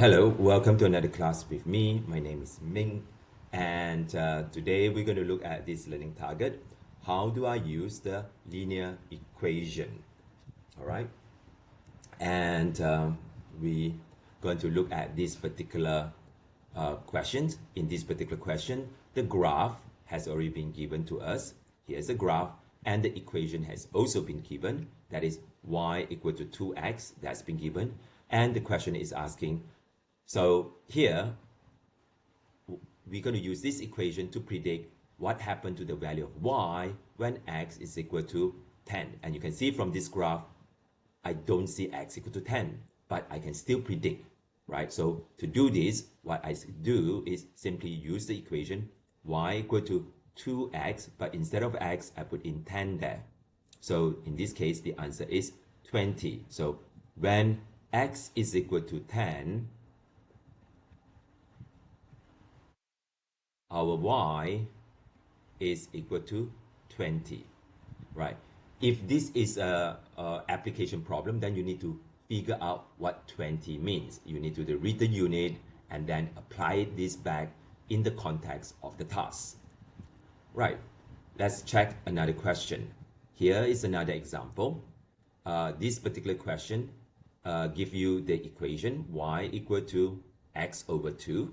Hello, welcome to another class with me. My name is Ming, and today we're going to look at this learning target. How do I use the linear equation? All right, and we going to look at this particular question. In this particular question, the graph has already been given to us. Here's the graph, and the equation has also been given. That is y equal to 2x. That's been given, and the question is asking. So here, we're going to use this equation to predict what happened to the value of y when x is equal to 10. And you can see from this graph, I don't see x equal to 10, but I can still predict, right? So to do this, what I do is simply use the equation y equal to 2x, but instead of x, I put in 10 there. So in this case, the answer is 20. So when x is equal to 10, our y is equal to 20, right? If this is a application problem, then you need to figure out what 20 means. You need to read the unit and then apply this back in the context of the task. Right, let's check another question. Here is another example. This particular question gives you the equation y equal to x over 2,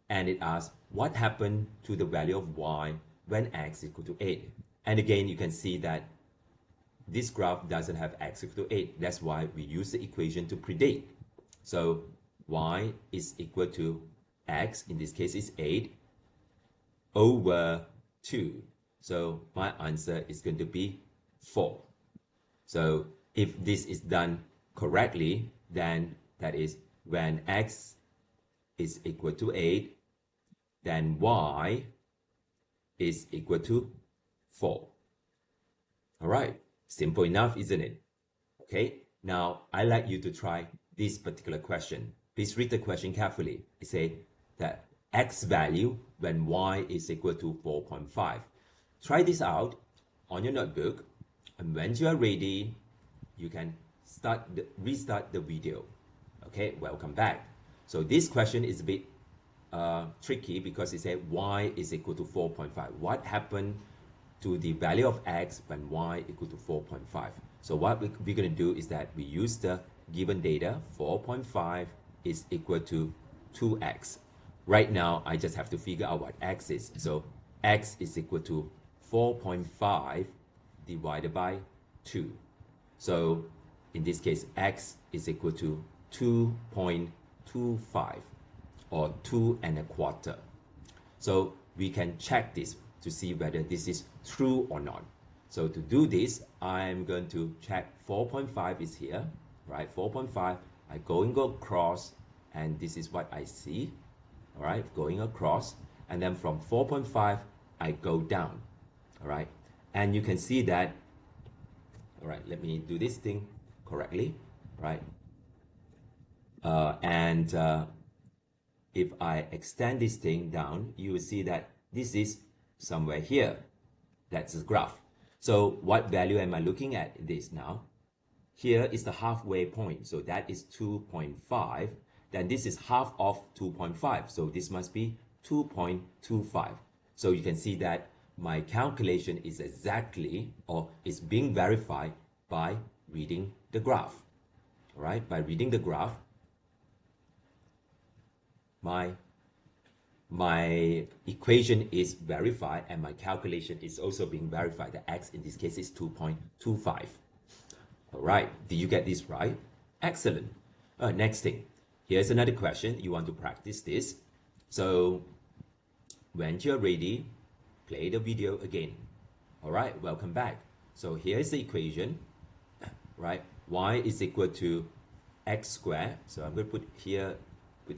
and it asks what happened to the value of y when x equal to 8. And again, you can see that this graph doesn't have x equal to 8. That's why we use the equation to predict. So y is equal to x, in this case is 8, over 2. So my answer is going to be 4. So if this is done correctly, then that is when x is equal to 8, then y is equal to 4. All right, simple enough, isn't it? Okay, now I'd like you to try this particular question. Please read the question carefully. It says that x value when y is equal to 4.5. Try this out on your notebook, and when you are ready, you can restart the video. Okay, welcome back. So this question is a bit tricky because it said y is equal to 4.5. What happened to the value of x when y equal to 4.5? So what we're going to do is that we use the given data. 4.5 is equal to 2x. Right now, I just have to figure out what x is. So x is equal to 4.5 divided by 2. So in this case, x is equal to 2.25 or 2.25. So we can check this to see whether this is true or not. So to do this, I'm going to check 4.5 is here, right? 4.5, I go across, and this is what I see, all right? Going across, and then from 4.5, I go down, all right? And you can see that, all right, let me do this thing correctly, right? If I extend this thing down, you will see that this is somewhere here. That's the graph. So what value am I looking at this now? Here is the halfway point. So that is 2.5. Then this is half of 2.5. So this must be 2.25. So you can see that my calculation is exactly, or is being verified by reading the graph. All right, by reading the graph, my equation is verified, and my calculation is also being verified. The x in this case is 2.25. All right, did you get this right? Excellent. Next thing, here's another question. You want to practice this. So when you're ready, play the video again. All right, welcome back. So here's the equation, right? Y is equal to x squared. So I'm going to put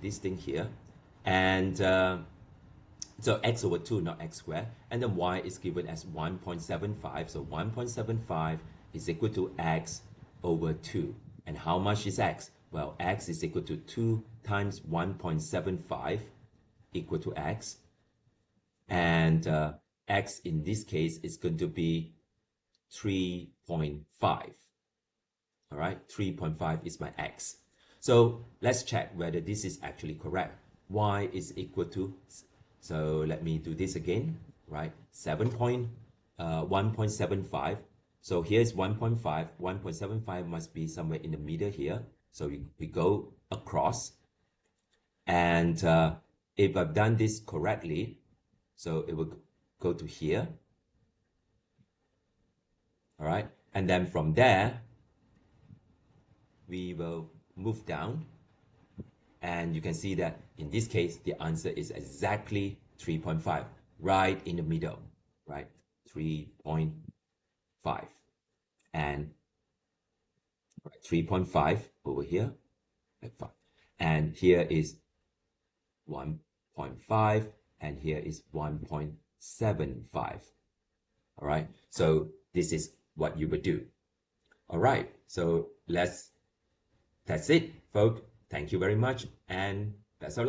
this thing here. And so x over 2, not x squared. And then y is given as 1.75. So 1.75 is equal to x over 2. And how much is x? Well, x is equal to 2 times 1.75 equal to x. And x in this case is going to be 3.5. All right, 3.5 is my x. So let's check whether this is actually correct. Y is equal to, so let me do this again, right? 1.75. So here's 1.5. 1.75 must be somewhere in the middle here. So we go across. And if I've done this correctly, so it will go to here. All right. And then from there, we will move down. And you can see that in this case, the answer is exactly 3.5, right in the middle, right? 3.5. And 3.5 over here, and here is 1.5, and here is 1.75. All right, so this is what you would do. All right, so that's it, folks. Thank you very much, and that's all.